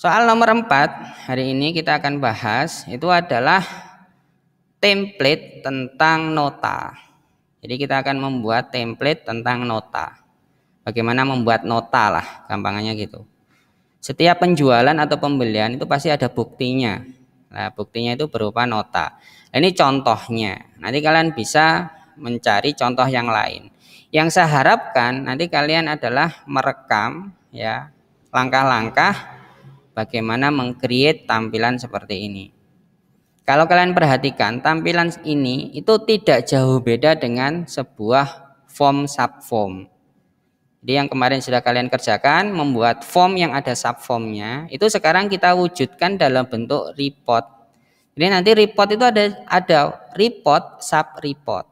Soal nomor 4 hari ini kita akan bahas itu adalah template tentang nota. Jadi kita akan membuat template tentang nota. Bagaimana membuat nota lah, gampangannya gitu. Setiap penjualan atau pembelian itu pasti ada buktinya. Nah, buktinya itu berupa nota. Nah, ini contohnya. Nanti kalian bisa mencari contoh yang lain. Yang saya harapkan nanti kalian adalah merekam ya langkah-langkah bagaimana meng-create tampilan seperti ini. Kalau kalian perhatikan tampilan ini itu tidak jauh beda dengan sebuah form subform. Jadi yang kemarin sudah kalian kerjakan membuat form yang ada subformnya itu sekarang kita wujudkan dalam bentuk report. Jadi nanti report itu ada report sub report.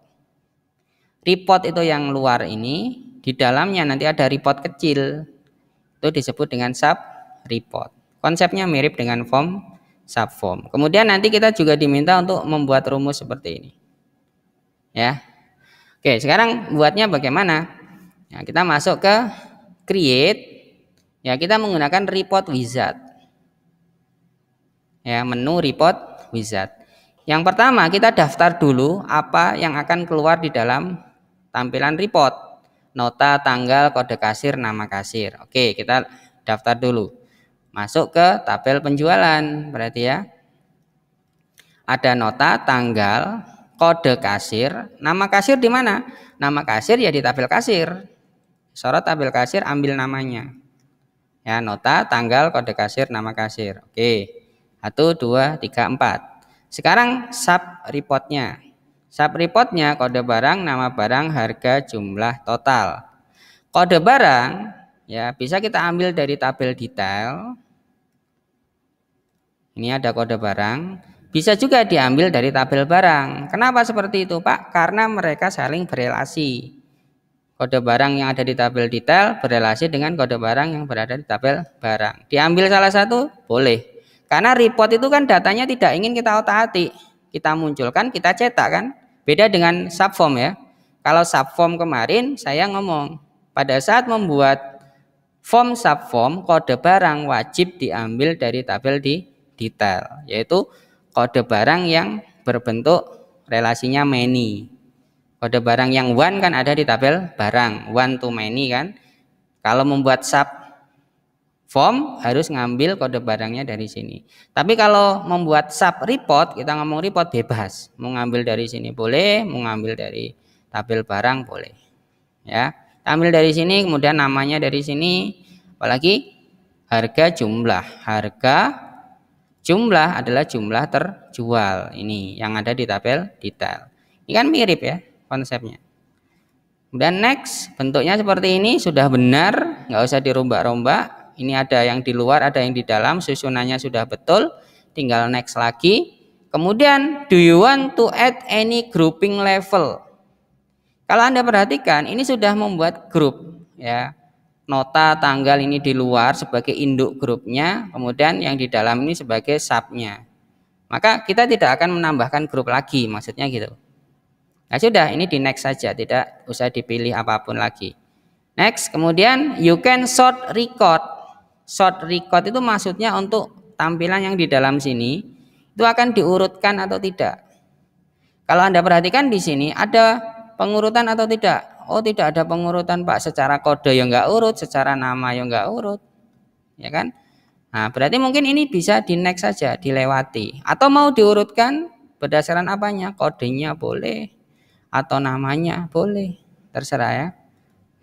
Report itu yang luar ini di dalamnya nanti ada report kecil. Itu disebut dengan sub report. Konsepnya mirip dengan form subform. Kemudian nanti kita juga diminta untuk membuat rumus seperti ini. Ya. Oke, sekarang buatnya bagaimana? Ya, kita masuk ke create. Ya, kita menggunakan report wizard. Ya, menu report wizard. Yang pertama kita daftar dulu apa yang akan keluar di dalam tampilan report. Nota, tanggal, kode kasir, nama kasir. Oke, kita daftar dulu. Masuk ke tabel penjualan, berarti ya. Ada nota, tanggal, kode kasir, nama kasir di mana? Nama kasir ya di tabel kasir. Sorot tabel kasir, ambil namanya. Ya, nota, tanggal, kode kasir, nama kasir. Oke. 1 2 3 4. Sekarang sub reportnya. Sub reportnya kode barang, nama barang, harga, jumlah, total. Kode barang ya bisa kita ambil dari tabel detail. Ini ada kode barang, bisa juga diambil dari tabel barang. Kenapa seperti itu, Pak? Karena mereka saling berelasi. Kode barang yang ada di tabel detail berelasi dengan kode barang yang berada di tabel barang. Diambil salah satu, boleh. Karena report itu kan datanya tidak ingin kita otak-atik. Kita munculkan, kita cetak kan. Beda dengan subform ya. Kalau subform kemarin saya ngomong, pada saat membuat form subform, kode barang wajib diambil dari tabel di detail, yaitu kode barang yang berbentuk relasinya many. Kode barang yang one kan ada di tabel barang, one to many kan. Kalau membuat sub form harus ngambil kode barangnya dari sini. Tapi kalau membuat sub report, kita ngomong report bebas. Mau ngambil dari sini boleh, mau ngambil dari tabel barang boleh. Ya, ambil dari sini, kemudian namanya dari sini, apalagi harga jumlah. Harga jumlah adalah jumlah terjual. Ini yang ada di tabel detail. Ini kan mirip ya konsepnya. Dan next, bentuknya seperti ini sudah benar, nggak usah dirombak-rombak. Ini ada yang di luar, ada yang di dalam, susunannya sudah betul. Tinggal next lagi. Kemudian, do you want to add any grouping level? Kalau Anda perhatikan, ini sudah membuat grup ya. Nota, tanggal ini di luar sebagai induk grupnya, kemudian yang di dalam ini sebagai subnya. Maka kita tidak akan menambahkan grup lagi, maksudnya gitu. Nah sudah, ini di next saja, tidak usah dipilih apapun lagi. Next, kemudian you can sort record. Sort record itu maksudnya untuk tampilan yang di dalam sini itu akan diurutkan atau tidak. Kalau Anda perhatikan di sini ada pengurutan atau tidak? Oh, tidak ada pengurutan, Pak. Secara kode yang enggak urut, secara nama yang enggak urut. Ya kan? Nah, berarti mungkin ini bisa di next saja, dilewati. Atau mau diurutkan berdasarkan apanya? Kodenya boleh atau namanya boleh. Terserah ya.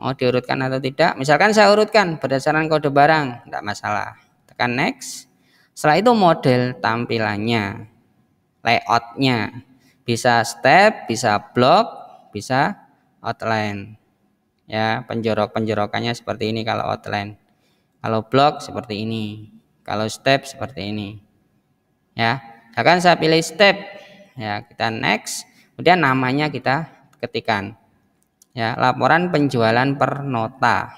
Mau diurutkan atau tidak? Misalkan saya urutkan berdasarkan kode barang, enggak masalah. Tekan next. Setelah itu model tampilannya, layoutnya. Bisa step, bisa block, bisa outline. Ya, penjorok-penjorokannya seperti ini kalau outline. Kalau block seperti ini. Kalau step seperti ini. Ya, akan saya pilih step. Ya, kita next. Kemudian namanya kita ketikkan. Ya, laporan penjualan per nota.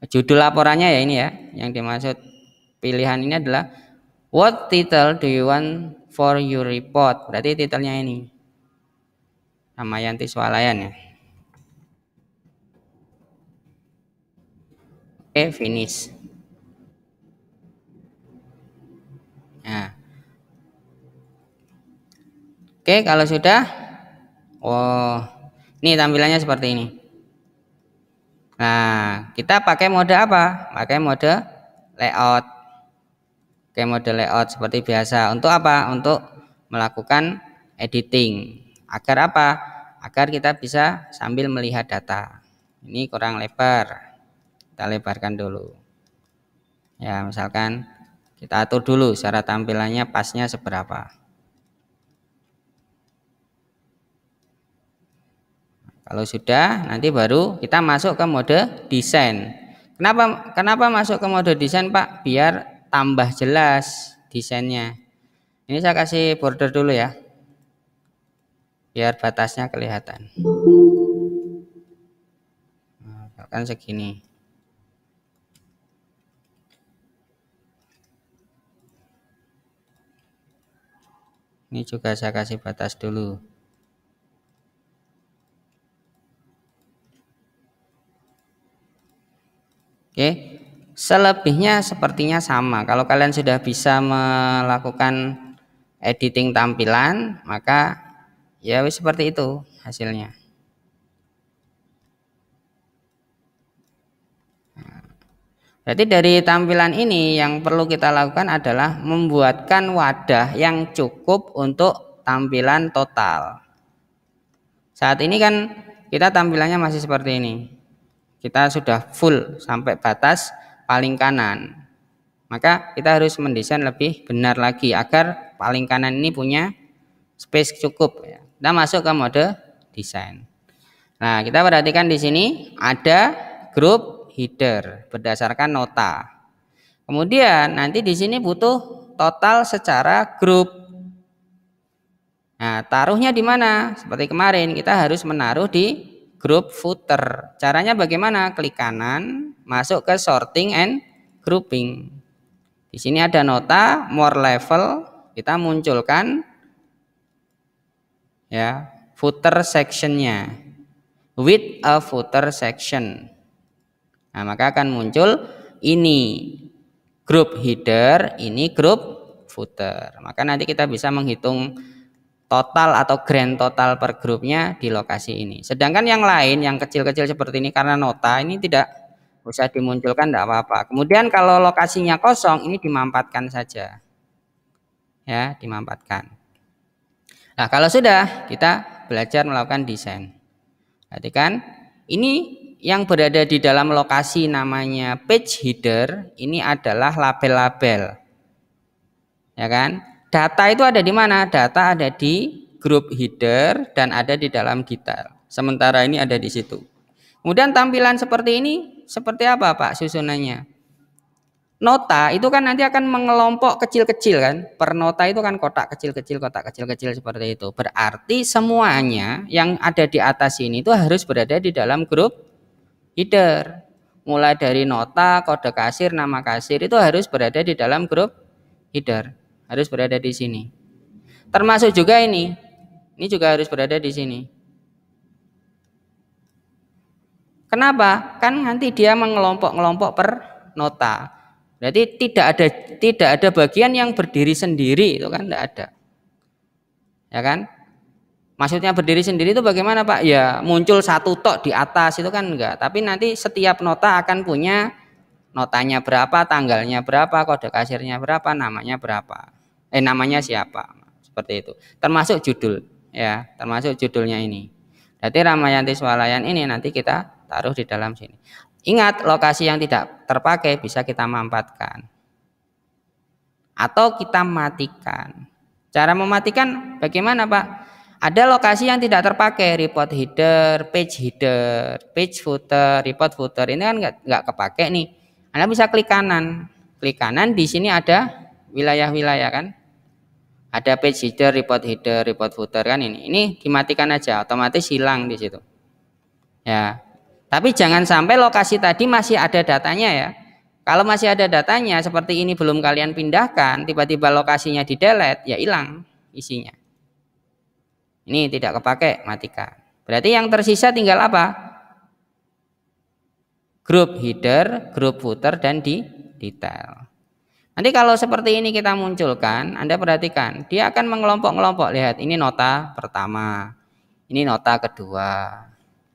Judul laporannya ya ini ya. Yang dimaksud pilihan ini adalah what title do you want for your report? Berarti titelnya ini. Amayanti Swalayan ya. Oke, finish. Nah, oke, kalau sudah, oh, ini tampilannya seperti ini. Nah, kita pakai mode apa? Pakai mode layout. Pakai mode layout seperti biasa. Untuk apa? Untuk melakukan editing. Agar apa? Agar kita bisa sambil melihat data. Ini kurang lebar. Kita lebarkan dulu. Ya, misalkan kita atur dulu secara tampilannya pasnya seberapa. Kalau sudah, nanti baru kita masuk ke mode desain. Kenapa masuk ke mode desain, Pak? Biar tambah jelas desainnya. Ini saya kasih border dulu ya, biar batasnya kelihatan. Nah, misalkan segini. Ini juga saya kasih batas dulu. Oke, selebihnya sepertinya sama. Kalau kalian sudah bisa melakukan editing tampilan, maka ya seperti itu hasilnya. Berarti dari tampilan ini yang perlu kita lakukan adalah membuatkan wadah yang cukup untuk tampilan total. Saat ini kan kita tampilannya masih seperti ini. Kita sudah full sampai batas paling kanan. Maka kita harus mendesain lebih benar lagi agar paling kanan ini punya space cukup. Kita masuk ke mode desain. Nah, kita perhatikan di sini ada group header berdasarkan nota. Kemudian nanti di sini butuh total secara grup. Nah, taruhnya di mana? Seperti kemarin kita harus menaruh di grup footer. Caranya bagaimana? Klik kanan, masuk ke sorting and grouping. Di sini ada nota more level, kita munculkan ya footer sectionnya with a footer section. Nah, maka akan muncul ini grup header, ini grup footer. Maka nanti kita bisa menghitung total atau grand total per grupnya di lokasi ini. Sedangkan yang lain yang kecil-kecil seperti ini karena nota ini tidak usah dimunculkan, tidak apa-apa. Kemudian kalau lokasinya kosong ini dimampatkan saja. Ya, dimampatkan. Nah, kalau sudah kita belajar melakukan desain. Perhatikan, ini yang berada di dalam lokasi namanya page header, ini adalah label-label. Ya kan? Data itu ada di mana? Data ada di grup header dan ada di dalam detail. Sementara ini ada di situ. Kemudian tampilan seperti ini seperti apa, Pak, susunannya? Nota itu kan nanti akan mengelompok kecil-kecil kan. Per nota itu kan kotak kecil-kecil seperti itu. Berarti semuanya yang ada di atas ini itu harus berada di dalam grup header. Mulai dari nota, kode kasir, nama kasir itu harus berada di dalam grup header. Harus berada di sini. Termasuk juga ini juga harus berada di sini. Kenapa? Kan nanti dia mengelompok-ngelompok per nota. Berarti tidak ada bagian yang berdiri sendiri, itu kan tidak ada. Ya kan? Maksudnya berdiri sendiri itu bagaimana, Pak? Ya muncul satu tok di atas itu kan enggak. Tapi nanti setiap nota akan punya notanya berapa, tanggalnya berapa, kode kasirnya berapa, namanya berapa. Namanya siapa, seperti itu. Termasuk judul, ya, termasuk judulnya ini. Jadi Ramayanti Swalayan ini nanti kita taruh di dalam sini. Ingat, lokasi yang tidak terpakai bisa kita mampatkan atau kita matikan. Cara mematikan bagaimana, Pak? Ada lokasi yang tidak terpakai, report header, page footer, report footer. Ini kan nggak kepake nih. Anda bisa klik kanan di sini ada wilayah-wilayah kan. Ada page header, report footer kan ini. Ini dimatikan aja, otomatis hilang di situ. Ya. Tapi jangan sampai lokasi tadi masih ada datanya ya. Kalau masih ada datanya seperti ini belum kalian pindahkan, tiba-tiba lokasinya di delete, ya hilang isinya. Ini tidak kepake, matikan. Berarti yang tersisa tinggal apa? Grup header, grup footer dan di detail. Nanti kalau seperti ini kita munculkan, Anda perhatikan, dia akan mengelompok-ngelompok. Lihat, ini nota pertama, ini nota kedua,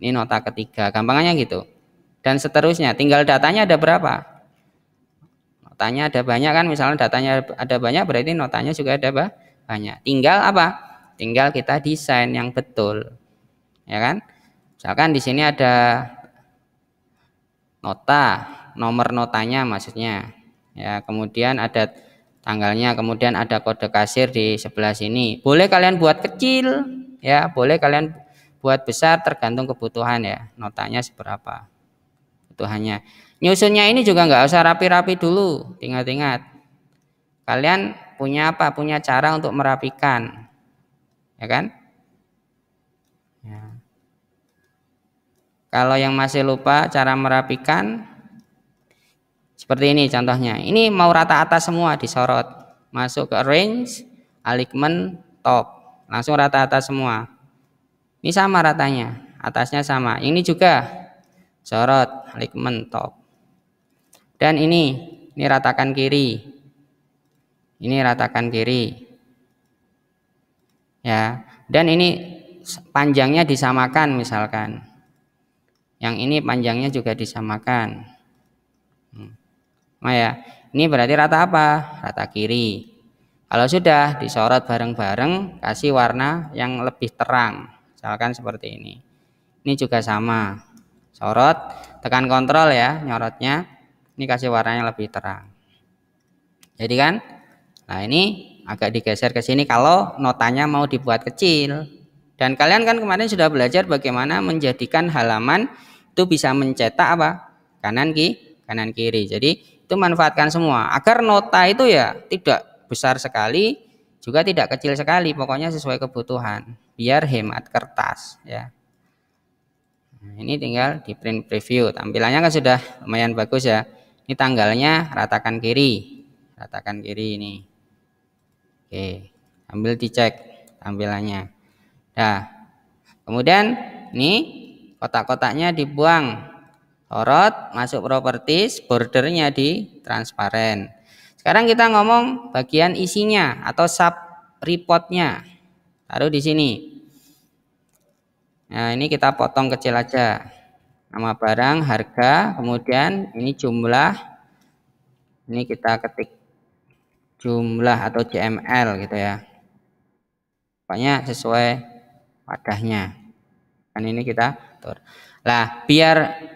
ini nota ketiga, gampangannya gitu. Dan seterusnya, tinggal datanya ada berapa? Notanya ada banyak kan, misalnya datanya ada banyak, berarti notanya juga ada banyak. Tinggal apa? Tinggal kita desain yang betul. Ya kan? Misalkan di sini ada nota, nomor notanya maksudnya. Ya, kemudian ada tanggalnya, kemudian ada kode kasir di sebelah sini. Boleh kalian buat kecil, ya, boleh kalian buat besar tergantung kebutuhan ya. Notanya seberapa. Kebutuhannya. Nyusunnya ini juga nggak usah rapi-rapi dulu. Ingat-ingat. Kalian punya apa? Punya cara untuk merapikan. Ya kan? Ya. Kalau yang masih lupa cara merapikan, seperti ini contohnya. Ini mau rata atas semua disorot. Masuk ke arrange, alignment, top. Langsung rata atas semua. Ini sama ratanya. Atasnya sama. Ini juga sorot, alignment, top. Dan ini ratakan kiri. Ini ratakan kiri. Ya. Dan ini panjangnya disamakan misalkan. Yang ini panjangnya juga disamakan. Nah ya, ini berarti rata apa? Rata kiri. Kalau sudah disorot bareng-bareng, kasih warna yang lebih terang. Misalkan seperti ini. Ini juga sama. Sorot, tekan kontrol ya, nyorotnya. Ini kasih warna yang lebih terang. Jadi kan, nah ini agak digeser ke sini kalau notanya mau dibuat kecil. Dan kalian kan kemarin sudah belajar bagaimana menjadikan halaman itu bisa mencetak apa? Kanan kiri. Jadi itu manfaatkan semua agar nota itu ya tidak besar sekali juga tidak kecil sekali, pokoknya sesuai kebutuhan biar hemat kertas ya. Nah, ini tinggal di print preview, tampilannya kan sudah lumayan bagus ya. Ini tanggalnya ratakan kiri ini. Oke, ambil dicek tampilannya. Nah, kemudian ini kotak-kotaknya dibuang. Sorot, masuk properties, bordernya di transparan. Sekarang kita ngomong bagian isinya atau sub reportnya. Taruh di sini. Nah, ini kita potong kecil aja. Nama barang, harga, kemudian ini jumlah. Ini kita ketik jumlah atau JML gitu ya. Pokoknya sesuai wadahnya. Kan ini kita atur. Lah, biar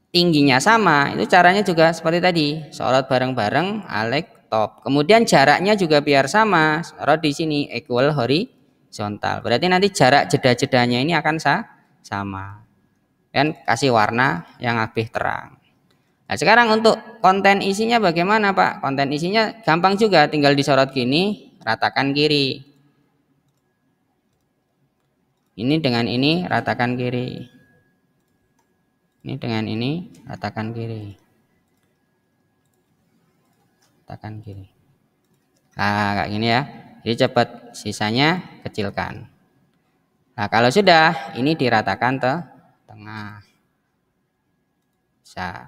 tingginya sama, itu caranya juga seperti tadi, sorot bareng-bareng, alek top. Kemudian jaraknya juga biar sama, sorot di sini equal horizontal. Berarti nanti jarak jeda-jedanya ini akan sama. Dan kasih warna yang lebih terang. Nah, sekarang untuk konten isinya bagaimana, Pak? Konten isinya gampang juga, tinggal disorot gini, ratakan kiri. Ini dengan ini ratakan kiri. Ini dengan ini ratakan kiri. Ratakan kiri. Nah, kayak gini ya. Jadi cepat, sisanya kecilkan. Nah, kalau sudah ini diratakan ke tengah. Bisa.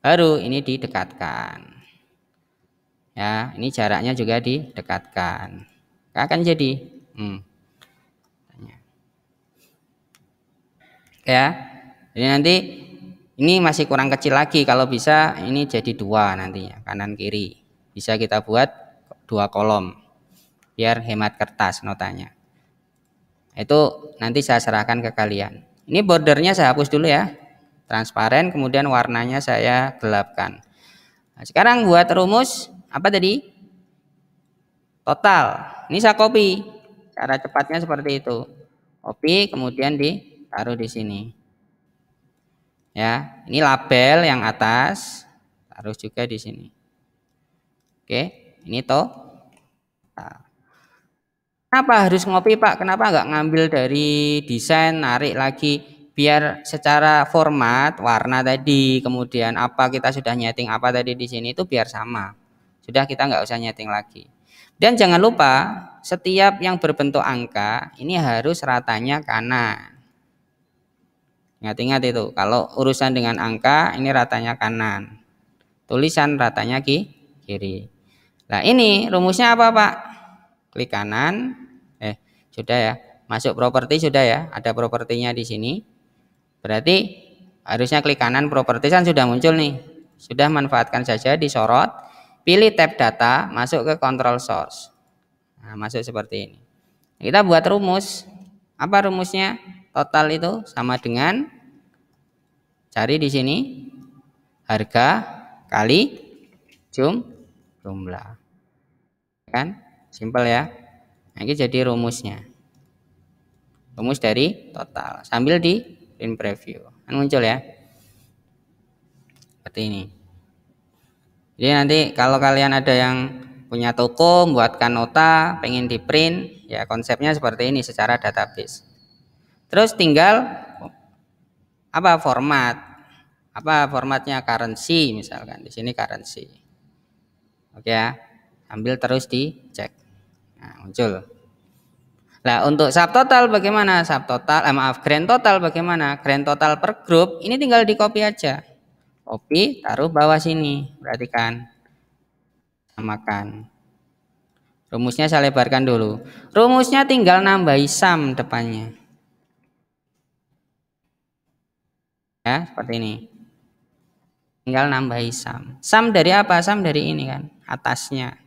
Baru ini didekatkan. Ya, ini jaraknya juga didekatkan. Akan jadi. Ya. Jadi nanti ini masih kurang kecil lagi, kalau bisa ini jadi 2 nantinya, kanan kiri. Bisa kita buat 2 kolom biar hemat kertas notanya. Itu nanti saya serahkan ke kalian. Ini bordernya saya hapus dulu ya. Transparan, kemudian warnanya saya gelapkan. Nah, sekarang buat rumus apa tadi? Total. Ini saya copy. Cara cepatnya seperti itu. Copy kemudian ditaruh di sini. Ya, ini label yang atas harus juga di sini. Oke, ini toh. Nah, kenapa harus ngopi, Pak? Kenapa nggak ngambil dari desain, narik lagi biar secara format, warna tadi, kemudian apa kita sudah nyeting apa tadi di sini itu biar sama. Sudah kita nggak usah nyeting lagi. Dan jangan lupa setiap yang berbentuk angka ini harus ratanya kanan. Ingat-ingat itu, kalau urusan dengan angka ini ratanya kanan, tulisan ratanya kiri. kiri. Nah ini rumusnya apa Pak? Klik kanan, sudah ya, masuk properti sudah ya, ada propertinya di sini. Berarti harusnya klik kanan properti kan sudah muncul nih. Sudah, manfaatkan saja, disorot, pilih tab data, masuk ke control source. Nah, masuk seperti ini. Kita buat rumus. Apa rumusnya? Total itu sama dengan, cari di sini harga kali jumlah. Kan? Simpel ya. Nah, ini jadi rumusnya. Rumus dari total. Sambil di print preview. Kan muncul ya. Seperti ini. Jadi nanti kalau kalian ada yang punya toko, membuatkan nota, pengen di print, ya konsepnya seperti ini secara database. Terus tinggal apa format? Apa formatnya? Currency misalkan. Di sini currency. Oke ya. Ambil terus dicek. Nah, muncul. Nah, untuk subtotal bagaimana? Subtotal, grand total bagaimana? Grand total per grup ini tinggal di copy aja. Copy, taruh bawah sini. Perhatikan. Samakan. Rumusnya saya lebarkan dulu. Rumusnya tinggal nambahi sum depannya. Ya, seperti ini. Tinggal nambahi sum. Sum dari apa? Sum dari ini kan, atasnya.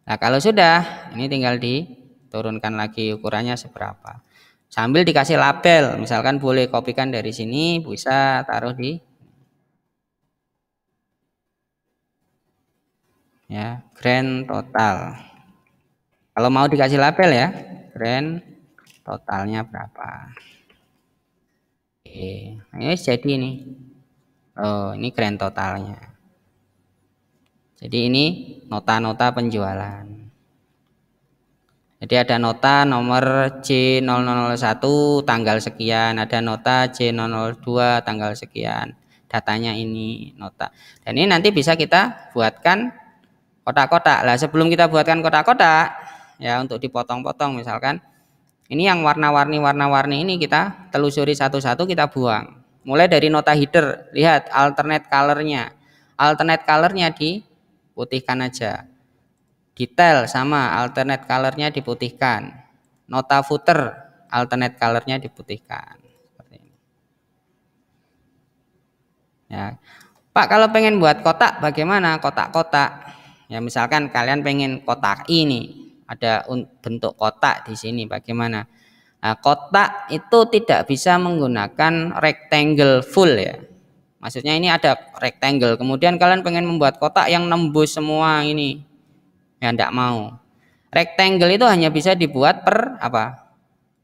Nah, kalau sudah, ini tinggal diturunkan lagi ukurannya seberapa. Sambil dikasih label, misalkan boleh kopikan dari sini, bisa taruh di ya, grand total. Kalau mau dikasih label ya, grand totalnya berapa. Oke, ini jadi ini. Oh, ini grand totalnya. Jadi ini nota-nota penjualan. Jadi ada nota nomor C001 tanggal sekian, ada nota C002 tanggal sekian. Datanya ini nota. Dan ini nanti bisa kita buatkan kotak-kotak. Lah sebelum kita buatkan kotak-kotak, ya untuk dipotong-potong misalkan, ini yang warna-warni ini kita telusuri satu-satu, kita buang. Mulai dari nota header, lihat alternate colornya. Alternate colornya diputihkan aja. Detail sama, alternate colornya diputihkan. Nota footer, alternate colornya diputihkan. Seperti ini. Ya. Pak, kalau pengen buat kotak bagaimana? Kotak-kotak. Ya misalkan kalian pengen kotak ini, ada bentuk kotak di sini bagaimana? Nah, kotak itu tidak bisa menggunakan rectangle full ya. Maksudnya ini ada rectangle, kemudian kalian pengen membuat kotak yang nembus semua ini, ya enggak mau. Rectangle itu hanya bisa dibuat per apa?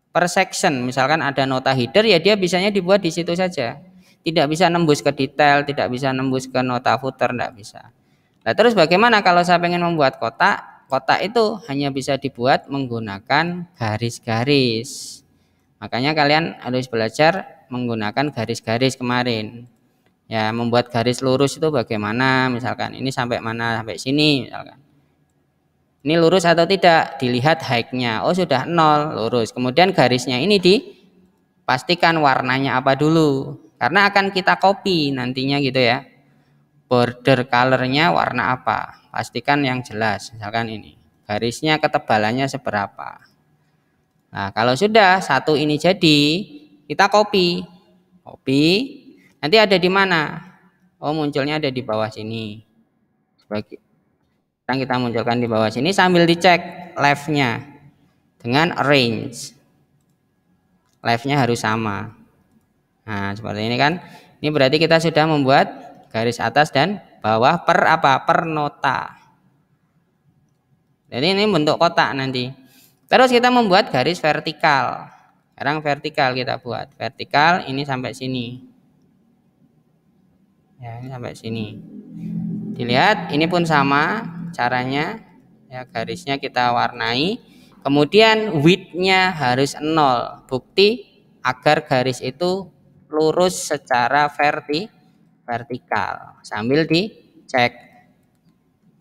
Per section. Misalkan ada nota header, ya dia bisanya dibuat di situ saja. Tidak bisa nembus ke detail, tidak bisa nembus ke nota footer, enggak bisa. Nah, terus bagaimana kalau saya pengen membuat kotak? Kotak itu hanya bisa dibuat menggunakan garis-garis. Makanya kalian harus belajar menggunakan garis-garis kemarin. Ya, membuat garis lurus itu bagaimana? Misalkan ini sampai mana? Sampai sini misalkan. Ini lurus atau tidak? Dilihat height-nya. Oh, sudah 0, lurus. Kemudian garisnya ini dipastikan warnanya apa dulu. Karena akan kita copy nantinya gitu ya. Border colornya warna apa? Pastikan yang jelas. Misalkan ini. Garisnya ketebalannya seberapa? Nah, kalau sudah satu ini jadi, kita copy. Copy. Nanti ada di mana? Oh, munculnya ada di bawah sini. Sekarang kita munculkan di bawah sini sambil dicek left-nya dengan arrange. Left-nya harus sama. Nah, seperti ini kan. Ini berarti kita sudah membuat garis atas dan bawah per apa? Per nota. Jadi ini bentuk kotak nanti. Terus kita membuat garis vertikal. Sekarang vertikal kita buat. Vertikal ini sampai sini. Ya, ini sampai sini. Dilihat, ini pun sama caranya. Ya, garisnya kita warnai. Kemudian width-nya harus 0. Bukti agar garis itu lurus secara vertikal. Sambil dicek.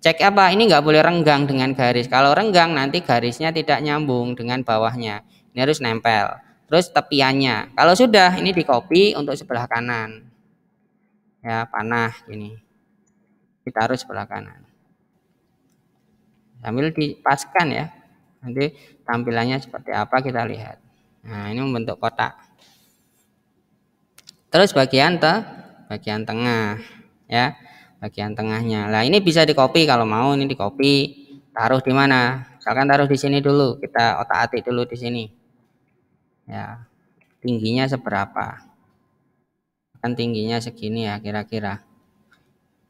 Cek apa? Ini nggak boleh renggang dengan garis. Kalau renggang nanti garisnya tidak nyambung dengan bawahnya. Ini harus nempel. Terus tepiannya. Kalau sudah, ini di copy untuk sebelah kanan. Ya, panah gini. ditaruh sebelah kanan. Sambil dipaskan ya. Nanti tampilannya seperti apa kita lihat. Nah, ini membentuk kotak. Terus bagian tengah ya. Bagian tengahnya. Nah, ini bisa di-copy kalau mau, ini di-copy, taruh di mana? Misalkan taruh di sini dulu. Kita otak-atik dulu di sini. Ya. Tingginya seberapa? Kan tingginya segini ya kira-kira.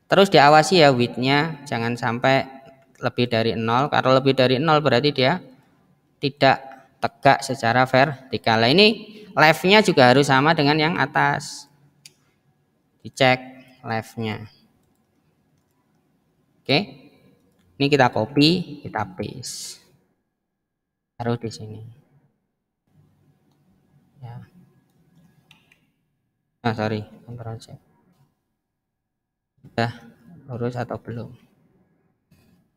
Terus diawasi ya width-nya, jangan sampai lebih dari 0. Kalau lebih dari 0 berarti dia tidak tegak secara vertikal. Nah, ini left-nya juga harus sama dengan yang atas. Dicek left-nya. Oke. Ini kita copy, kita paste. Taruh di sini. Ya. Sorry, Ctrl C. Sudah lurus atau belum?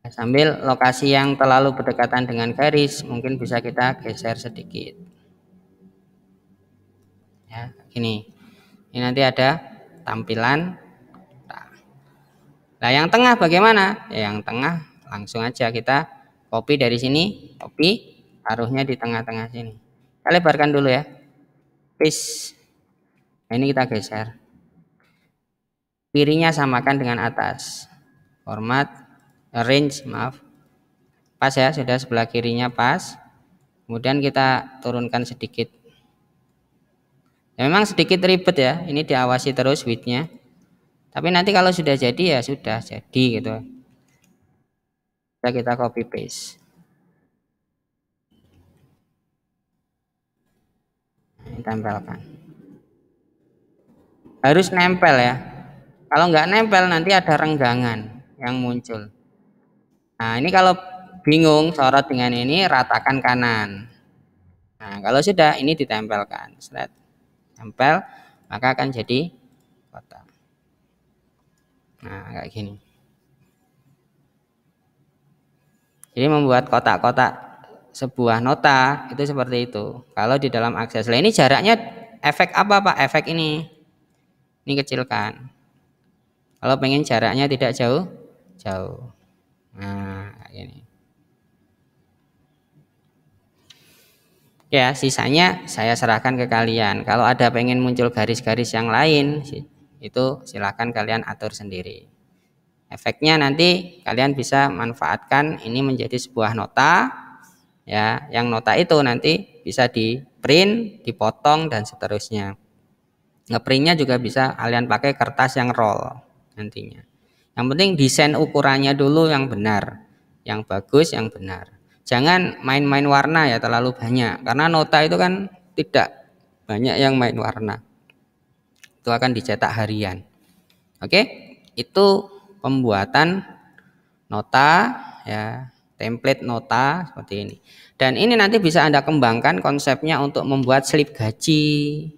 Sambil lokasi yang terlalu berdekatan dengan garis mungkin bisa kita geser sedikit ya, gini. Ini nanti ada tampilan. Nah, yang tengah bagaimana? Ya, yang tengah langsung aja kita copy dari sini, copy, taruhnya di tengah-tengah sini. Kita lebarkan dulu ya, paste. Nah, ini kita geser, kirinya samakan dengan atas, format, arrange, maaf, pas ya, sudah sebelah kirinya pas. Kemudian kita turunkan sedikit. Ya, memang sedikit ribet ya, ini diawasi terus width-nya. Tapi nanti kalau sudah jadi ya sudah jadi gitu. Kita copy paste. Ini tempelkan. Harus nempel ya. Kalau nggak nempel nanti ada renggangan yang muncul. Nah, ini kalau bingung sorot dengan ini, ratakan kanan. Nah, kalau sudah ini ditempelkan, tempel, maka akan jadi kotak. Nah, kayak gini. Jadi membuat kotak-kotak sebuah nota itu seperti itu. Kalau di dalam Access. Nah, ini jaraknya efek apa Pak? Efek ini kecilkan. Kalau pengen jaraknya tidak jauh. Nah, ini. Ya, sisanya saya serahkan ke kalian. Kalau ada pengen muncul garis-garis yang lain, itu silakan kalian atur sendiri. Efeknya nanti kalian bisa manfaatkan ini menjadi sebuah nota, ya. Yang nota itu nanti bisa di print, dipotong dan seterusnya. Ngeprintnya juga bisa kalian pakai kertas yang roll nantinya. Yang penting desain ukurannya dulu yang benar, yang bagus, yang benar. Jangan main-main warna ya terlalu banyak, karena nota itu kan tidak banyak yang main warna. Itu akan dicetak harian. Oke, itu pembuatan nota ya, template nota seperti ini. Dan ini nanti bisa Anda kembangkan konsepnya untuk membuat slip gaji.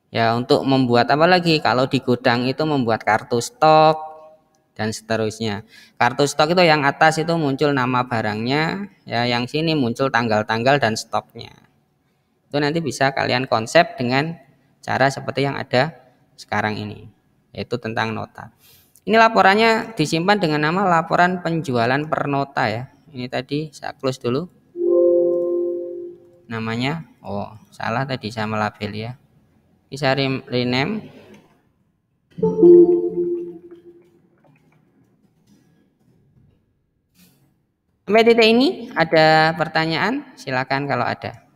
Ya, untuk membuat apa lagi? Kalau di gudang itu membuat kartu stok dan seterusnya. Kartu stok itu yang atas itu muncul nama barangnya, ya yang sini muncul tanggal-tanggal dan stoknya. Itu nanti bisa kalian konsep dengan cara seperti yang ada sekarang ini, yaitu tentang nota. Ini laporannya disimpan dengan nama laporan penjualan per nota ya. Ini tadi saya close dulu. Namanya, salah tadi saya melabel ya. Bisa rename. Sampai titik ini ada pertanyaan? Silakan kalau ada.